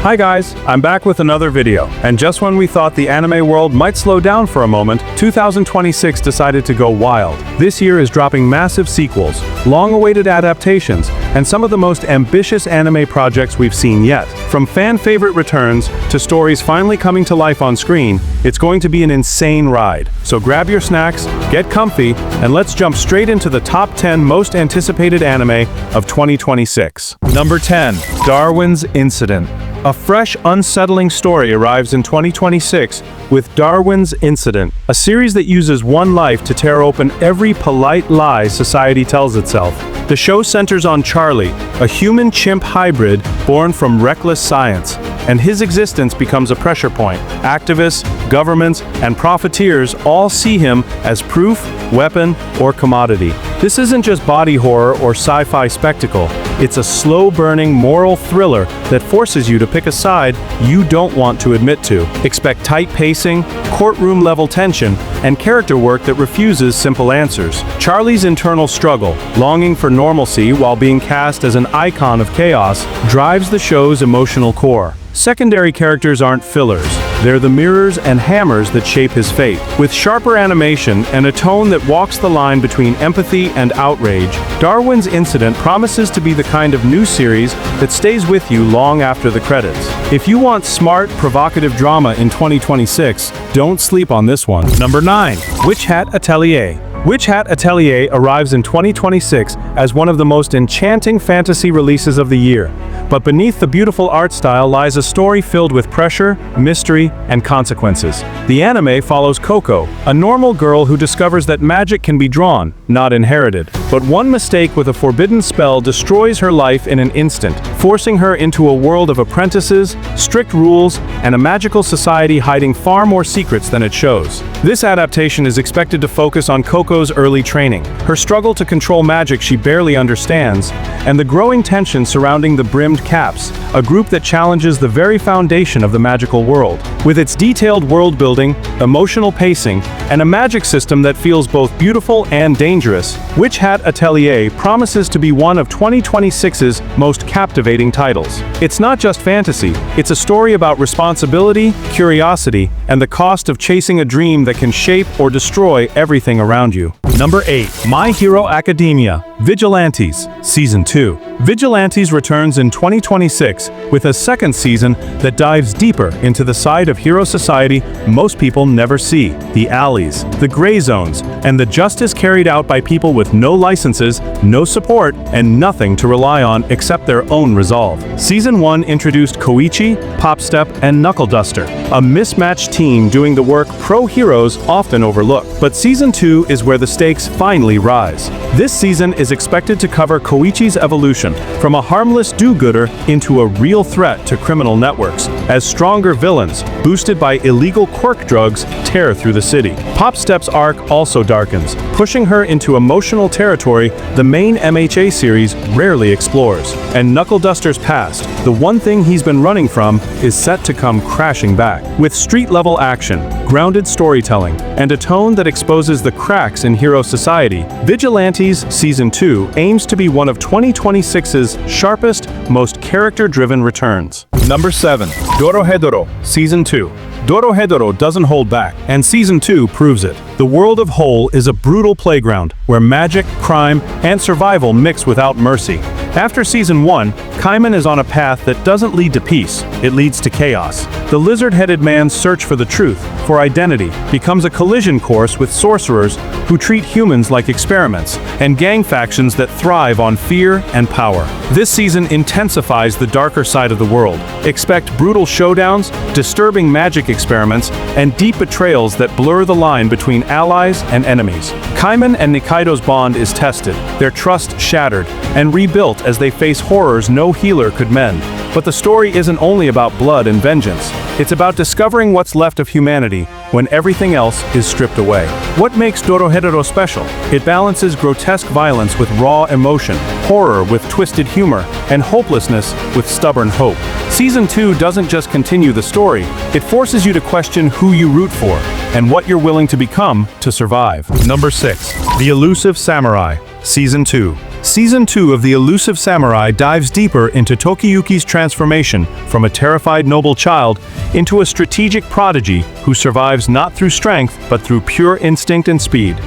Hi guys, I'm back with another video, and just when we thought the anime world might slow down for a moment, 2026 decided to go wild. This year is dropping massive sequels, long-awaited adaptations, and some of the most ambitious anime projects we've seen yet. From fan-favorite returns to stories finally coming to life on screen, it's going to be an insane ride. So grab your snacks, get comfy, and let's jump straight into the top 10 most anticipated anime of 2026. Number 10. Darwin's Incident. A fresh, unsettling story arrives in 2026 with Darwin's Incident, a series that uses one life to tear open every polite lie society tells itself. The show centers on Charlie, a human-chimp hybrid born from reckless science, and his existence becomes a pressure point. Activists, governments, and profiteers all see him as proof, weapon, or commodity. This isn't just body horror or sci-fi spectacle. It's a slow-burning moral thriller that forces you to pick a side you don't want to admit to. Expect tight pacing, courtroom-level tension, and character work that refuses simple answers. Charlie's internal struggle, longing for normalcy while being cast as an icon of chaos, drives the show's emotional core. Secondary characters aren't fillers. They're the mirrors and hammers that shape his fate. With sharper animation and a tone that walks the line between empathy and outrage, Darwin's Incident promises to be the kind of new series that stays with you long after the credits. If you want smart, provocative drama in 2026, don't sleep on this one. Number 9. Hat Atelier. Hat Atelier arrives in 2026 as one of the most enchanting fantasy releases of the year. But beneath the beautiful art style lies a story filled with pressure, mystery, and consequences. The anime follows Coco, a normal girl who discovers that magic can be drawn, not inherited. But one mistake with a forbidden spell destroys her life in an instant, forcing her into a world of apprentices, strict rules, and a magical society hiding far more secrets than it shows. This adaptation is expected to focus on Coco's early training, her struggle to control magic she barely understands, and the growing tension surrounding the Brimmed Caps, a group that challenges the very foundation of the magical world. With its detailed world building, emotional pacing, and a magic system that feels both beautiful and dangerous, Hat Atelier promises to be one of 2026's most captivating titles. It's not just fantasy, it's a story about responsibility, curiosity, and the cost of chasing a dream that can shape or destroy everything around you. Number 8. My Hero Academia. Vigilantes, Season 2. Vigilantes returns in 2026 with a second season that dives deeper into the side of hero society most people never see. The alleys, the gray zones, and the justice carried out by people with no licenses, no support, and nothing to rely on except their own resolve. Season 1 introduced Koichi, Popstep, and Knuckle Duster, a mismatched team doing the work pro-heroes often overlook. But Season 2 is where the stakes finally rise. This season is expected to cover Koichi's evolution from a harmless do-gooder into a real threat to criminal networks, as stronger villains, boosted by illegal quirk drugs, tear through the city. Popstep's arc also darkens, pushing her into emotional territory the main MHA series rarely explores. And Knuckle Duster's past, the one thing he's been running from, is set to come crashing back. With street-level action, grounded storytelling, and a tone that exposes the cracks in hero society, Vigilantes Season 2 aims to be one of 2026's sharpest, most character-driven returns. Number 7. Dorohedoro, Season 2. Dorohedoro doesn't hold back, and Season 2 proves it. The world of Whole is a brutal playground where magic, crime, and survival mix without mercy. After Season 1, Kaiman is on a path that doesn't lead to peace, it leads to chaos. The lizard-headed man's search for the truth, for identity, becomes a collision course with sorcerers who treat humans like experiments, and gang factions that thrive on fear and power. This season intensifies the darker side of the world. Expect brutal showdowns, disturbing magic experiments, and deep betrayals that blur the line between allies and enemies. Kaiman and Nikaido's bond is tested, their trust shattered, and rebuilt as they face horrors no healer could mend. But the story isn't only about blood and vengeance. It's about discovering what's left of humanity when everything else is stripped away. What makes Dorohedoro special? It balances grotesque violence with raw emotion, horror with twisted humor, and hopelessness with stubborn hope. Season 2 doesn't just continue the story, it forces you to question who you root for and what you're willing to become to survive. Number 6. The Elusive Samurai, Season 2. Season 2 of The Elusive Samurai dives deeper into Tokiyuki's transformation from a terrified noble child into a strategic prodigy who survives not through strength but through pure instinct and speed.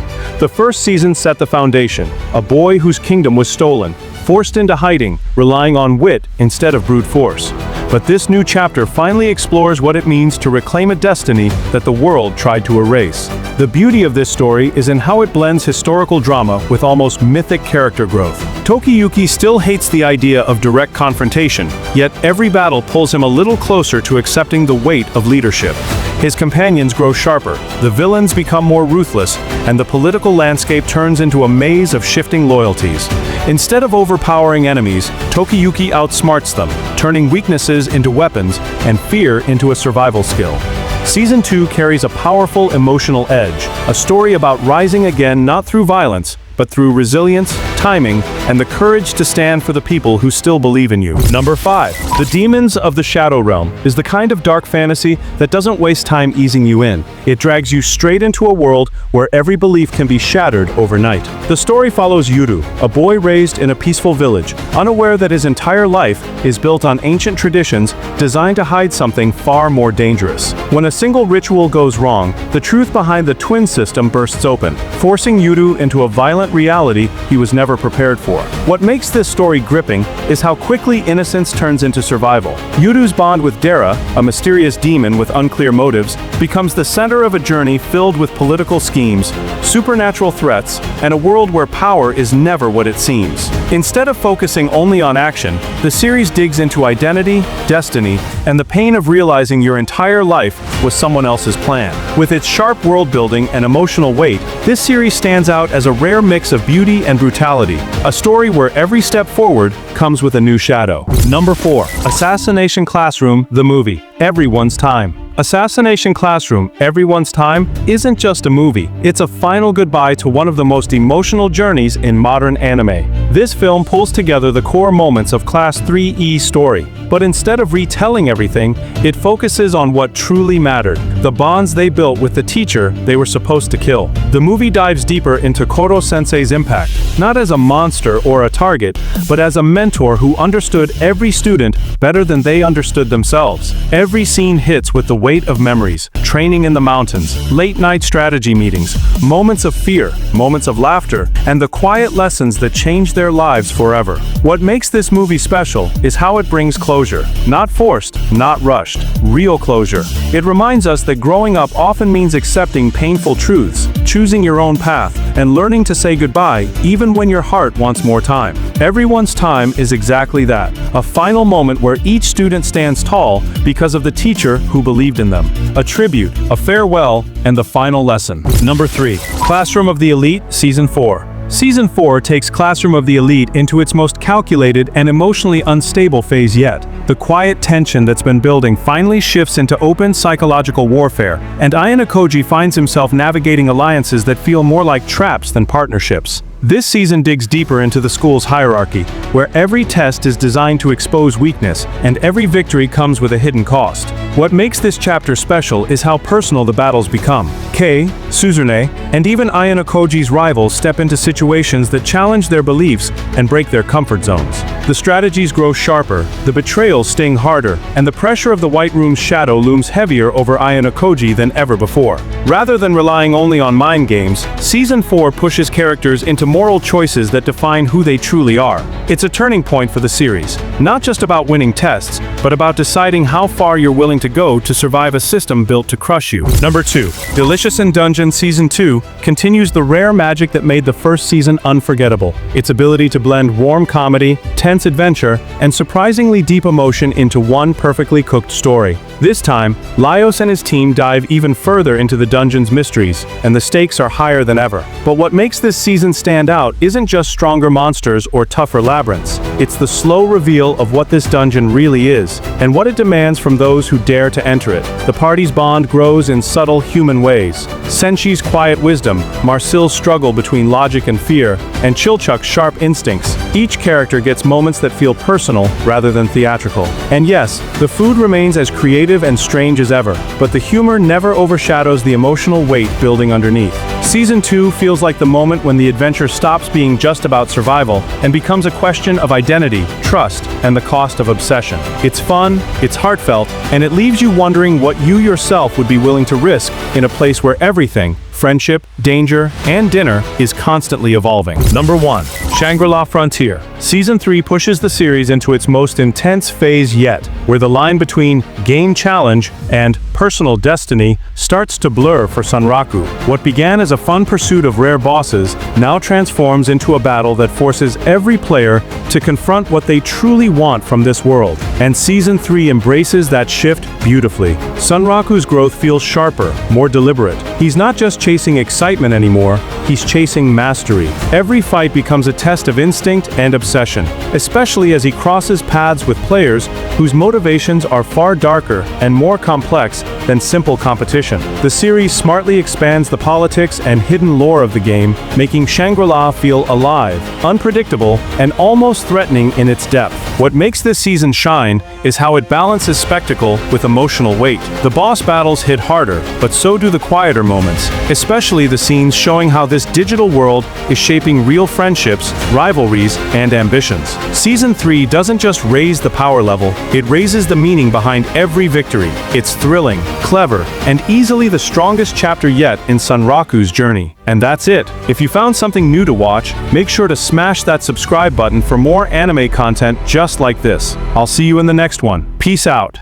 The first season set the foundation, a boy whose kingdom was stolen, forced into hiding, relying on wit instead of brute force. But this new chapter finally explores what it means to reclaim a destiny that the world tried to erase. The beauty of this story is in how it blends historical drama with almost mythic character growth. Tokiyuki still hates the idea of direct confrontation, yet every battle pulls him a little closer to accepting the weight of leadership. His companions grow sharper, the villains become more ruthless, and the political landscape turns into a maze of shifting loyalties. Instead of overpowering enemies, Tokiyuki outsmarts them, turning weaknesses into weapons and fear into a survival skill. Season 2 carries a powerful emotional edge, a story about rising again not through violence, but through resilience, timing, and the courage to stand for the people who still believe in you. Number 5. The Demons of the Shadow Realm is the kind of dark fantasy that doesn't waste time easing you in. It drags you straight into a world where every belief can be shattered overnight. The story follows Yuru, a boy raised in a peaceful village, unaware that his entire life is built on ancient traditions designed to hide something far more dangerous. When a single ritual goes wrong, the truth behind the twin system bursts open, forcing Yuru into a violent reality he was never prepared for. What makes this story gripping is how quickly innocence turns into survival. Yuru's bond with Dara, a mysterious demon with unclear motives, becomes the center of a journey filled with political schemes, supernatural threats, and a world where power is never what it seems. Instead of focusing only on action, the series digs into identity, destiny, and the pain of realizing your entire life was someone else's plan. With its sharp world building and emotional weight, this series stands out as a rare mix of beauty and brutality, a story where every step forward comes with a new shadow. Number 4. Assassination Classroom, the movie. Everyone's Time. Assassination Classroom, Everyone's Time isn't just a movie, it's a final goodbye to one of the most emotional journeys in modern anime. This film pulls together the core moments of Class 3E's story, but instead of retelling everything, it focuses on what truly mattered, the bonds they built with the teacher they were supposed to kill. The movie dives deeper into Koro-sensei's impact, not as a monster or a target, but as a mentor who understood every student better than they understood themselves. Every scene hits with the weight of memories, training in the mountains, late-night strategy meetings, moments of fear, moments of laughter, and the quiet lessons that change their lives forever. What makes this movie special is how it brings closure. Not forced, not rushed, real closure. It reminds us that growing up often means accepting painful truths, choosing your own path, and learning to say goodbye even when your heart wants more time. Everyone's Time is exactly that, a final moment where each student stands tall because of the teacher who believed in them. A tribute, a farewell, and the final lesson. Number 3. Classroom of the Elite, Season 4. Season 4 takes Classroom of the Elite into its most calculated and emotionally unstable phase yet. The quiet tension that's been building finally shifts into open psychological warfare, and Ayano Koji finds himself navigating alliances that feel more like traps than partnerships. This season digs deeper into the school's hierarchy, where every test is designed to expose weakness, and every victory comes with a hidden cost. What makes this chapter special is how personal the battles become. Kei, Suzune, and even Ayano Koji's rivals step into situations that challenge their beliefs and break their comfort zones. The strategies grow sharper, the betrayals sting harder, and the pressure of the White Room's shadow looms heavier over Ayano Koji than ever before. Rather than relying only on mind games, Season 4 pushes characters into moral choices that define who they truly are. It's a turning point for the series, not just about winning tests, but about deciding how far you're willing to go to survive a system built to crush you. Number 2. Delicious in Dungeon Season 2 continues the rare magic that made the first season unforgettable. Its ability to blend warm comedy, tense adventure, and surprisingly deep emotion into one perfectly cooked story. This time, Laios and his team dive even further into the dungeon's mysteries, and the stakes are higher than ever. But what makes this season stand out isn't just stronger monsters or tougher labyrinths. It's the slow reveal of what this dungeon really is, and what it demands from those who dare to enter it. The party's bond grows in subtle human ways. Senshi's quiet wisdom, Marcil's struggle between logic and fear, and Chilchuk's sharp instincts. Each character gets moments that feel personal rather than theatrical. And yes, the food remains as creative creative and strange as ever, but the humor never overshadows the emotional weight building underneath. Season 2 feels like the moment when the adventure stops being just about survival and becomes a question of identity, trust, and the cost of obsession. It's fun, it's heartfelt, and it leaves you wondering what you yourself would be willing to risk in a place where everything, friendship, danger, and dinner, is constantly evolving. Number 1. Shangri-La Frontier. Season 3 pushes the series into its most intense phase yet, where the line between game challenge and personal destiny starts to blur for Sanraku. What began as a fun pursuit of rare bosses now transforms into a battle that forces every player to confront what they truly want from this world. And Season 3 embraces that shift beautifully. Sanraku's growth feels sharper, more deliberate. He's not just chasing excitement anymore, he's chasing mastery. Every fight becomes a test of instinct and obsession, especially as he crosses paths with players whose motivations are far darker and more complex than simple competition. The series smartly expands the politics and hidden lore of the game, making Shangri-La feel alive, unpredictable, and almost threatening in its depth. What makes this season shine is how it balances spectacle with emotional weight. The boss battles hit harder, but so do the quieter moments, especially the scenes showing how this digital world is shaping real friendships, rivalries, and ambitions. Season 3 doesn't just raise the power level, it raises the meaning behind every victory. It's thrilling, clever, and easily the strongest chapter yet in Sanraku's journey. And that's it. If you found something new to watch, make sure to smash that subscribe button for more anime content just like this. I'll see you in the next one. Peace out.